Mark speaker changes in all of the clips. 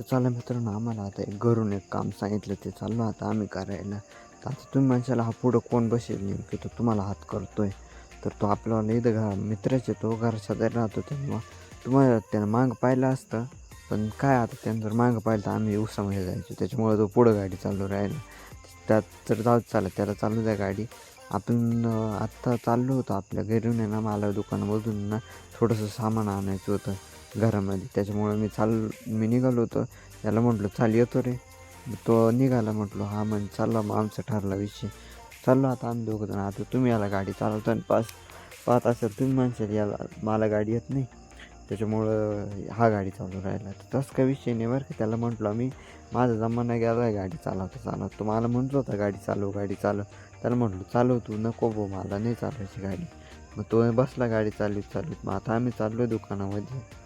Speaker 1: तर चला मित्रांनो, आम्हाला आता घरून एक काम सांगितलं, ते चाललो आता आम्ही करायला. तर आता तुम्ही म्हणशाल हा पुढं कोण बसेल नेमकी, तो तुम्हाला हात करतोय. तर तो आपल्याला इथं मित्राचे तो घर शेजारी राहतो, तेव्हा तुम्हाला त्यानं मागं पाहिलं असतं. पण काय आता त्यानं जर मागं पाहिलं तर आम्ही उसामध्ये जायचो, त्याच्यामुळं तो पुढं गाडी चालू राहिला. त्यात तर जाऊच चालत, त्याला चालू द्या गाडी. आपण आत्ता चाललो होतो आपल्या घरून आहे ना, मला दुकानामधून ना थोडंसं सामान आणायचं होतं घरामध्ये. त्याच्यामुळं मी निघालो होतो. त्याला म्हटलं चाल येतो रे. तो निघाला, म्हटलो हां म्हण चालला. मग आमचा ठरला विषय. चाललो आता आम्ही दोघं जण. आता तुम्ही याला गाडी चालवता आणि पाहत असेल तुम्ही म्हणशाल याला मला गाडी येत नाही, त्याच्यामुळं हा गाडी चालू राहिला. तर तसं काही विषय नाही बरं का. त्याला म्हटलो आम्ही माझा जमाना गेला आहे गाडी चालवता. तो मला म्हणतो होता गाडी चालव. त्याला म्हटलं चालव तू, नको भाऊ मला नाही चालवायची गाडी. मग तो बसला गाडी चालवीत. मग आता आम्ही चाललो आहे दुकानामध्ये.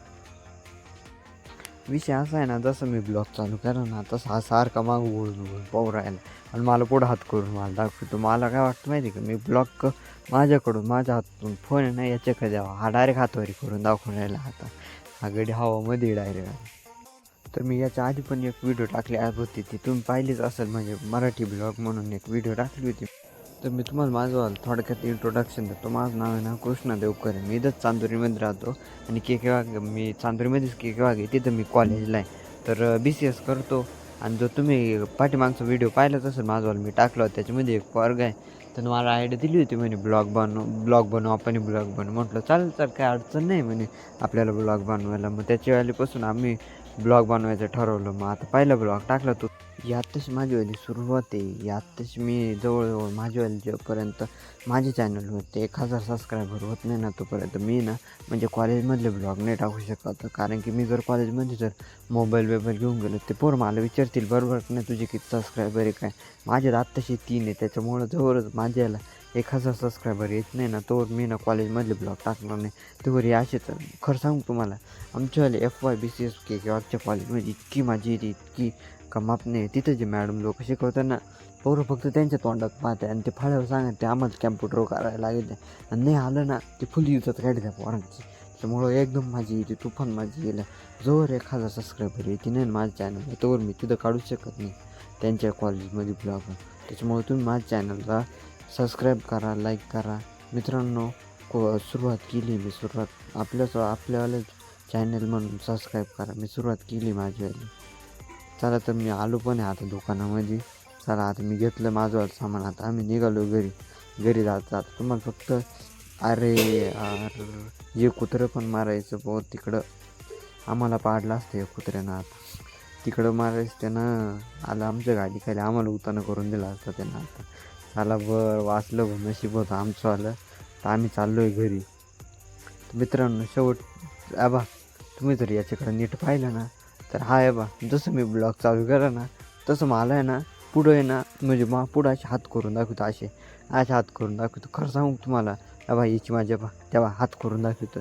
Speaker 1: विषय असा आहे ना, जसं मी ब्लॉग चालू केला ना, तसं हा सारखा मागं वळून पाहू राहिला आणि मला पुढं हात करून मला दाखवतो. मला काय वाटतं माहिती आहे का, मी ब्लॉग माझ्या हातून फोन आहे ना याच्याकडे द्यावा. हा डायरेक्ट हातवारी करून दाखवून राहिला. हा गडी हवामध्ये डायरेक्ट. तर मी याच्या आधी पण एक व्हिडिओ टाकली ॲप होती, ती तुम्ही पाहिलीच असेल, म्हणजे मराठी ब्लॉग म्हणून एक व्हिडिओ टाकली होती. तर मी तुम्हाला माझं थोडक्यात इंट्रोडक्शन देतो. माझं नाव आहे ना कृष्णा देवकर. मी इथंच चांदोरीमध्ये राहतो आणि मी चांदोरीमध्येच आहे, तिथं मी कॉलेजला आहे. तर BCS करतो. आणि जो तुम्ही पाठीमागचा व्हिडिओ पाहिलाच असेल माझं, मी टाकला होता, त्याच्यामध्ये एक पोरगा आहे. तर मला आयडिया दिली होती म्हणे ब्लॉग बनव आपण ब्लॉग बनव. म्हटलं चालेल काय अडचण नाही म्हणे आपल्याला ब्लॉग बनवायला. मग त्याच्या वेळेपासून आम्ही ब्लॉग बनवायचं ठरवलं. मग आता पहिला ब्लॉग टाकला तो. यात तशी माझीवाली सुरुवात आहे. यात तशी मी जवळजवळ माझीवाली जोपर्यंत माझ्या चॅनलवरती 1000 सबस्क्रायबर होत नाही ना, तोपर्यंत मी ना म्हणजे कॉलेजमधले ब्लॉग नाही टाकू शकत. कारण की मी जर कॉलेजमध्ये जर मोबाईल घेऊन गेलो, ते पोरं मला विचारतील बरोबर नाही तुझे किती सबस्क्रायबर आहे काय. माझ्यात आत्ताशी 3 आहे. त्याच्यामुळं जवळच माझ्याला 1000 सबस्क्रायबर येत नाही ना, तोवर मी ना कॉलेजमधले ब्लॉग टाकणार नाही. तोवर असेच खरं सांगू तुम्हाला, आमच्यावाले FY BCS आजच्या कॉलेजमध्ये इतकी मजा येते, इतकी कमाप नाही. तिथं जे मॅडम लोक शिकवताना पोरं फक्त त्यांच्या तोंडात पाहते आणि ते फळ्यावर सांगत ते आम्हाला कॅम्प्युटर करायला लागेल. आणि नाही आलं ना ते फुल युजत काढते त्या पोरांची. त्यामुळं एकदम माझी येते, तुफान माझी गेल्या. जोवर 1000 सबस्क्रायबर येते नाही माझ्या चॅनलला, तोवर मी तिथं काढूच शकत नाही त्यांच्या कॉलेजमध्ये ब्लॉग. त्याच्यामुळे तुम्ही माझ्या चॅनलला सबस्क्राईब करा, लाईक करा मित्रांनो. सुरुवात केली मी आपल्यावालं चॅनल म्हणून सबस्क्राईब करा. मी सुरुवात केली माझीवाली. चला तर मी आलो पण आहे आता दुकानामध्ये. चला आता मी घेतलं माझं सामान. आता आम्ही निघालो घरी जात तुम्हाला फक्त अरे जे कुत्रं पण मारायचं बहुत तिकडं आम्हाला पाडलं असतं या कुत्र्यानं. आता तिकडं मारायचं त्यानं आलं आमच्या गाडी खाली, आम्हाला उतानं करून दिलं असतं त्यानं. आता चला वाचलं नशीब होतं आमचं आलं. तर आम्ही चाललो आहे घरी. मित्रांनो शेवट तुम्ही जर याच्याकडे नीट पाहिलं ना, तर हा आहे जसं मी ब्लॉग चालू केला ना, तसं मला आहे ना पुढं आहे ना, म्हणजे पुढं असे हात करून दाखवतो, असे हात करून दाखवतो. खरं सांगू तुम्हाला, याची माझ्या तेव्हा हात करून दाखवतो.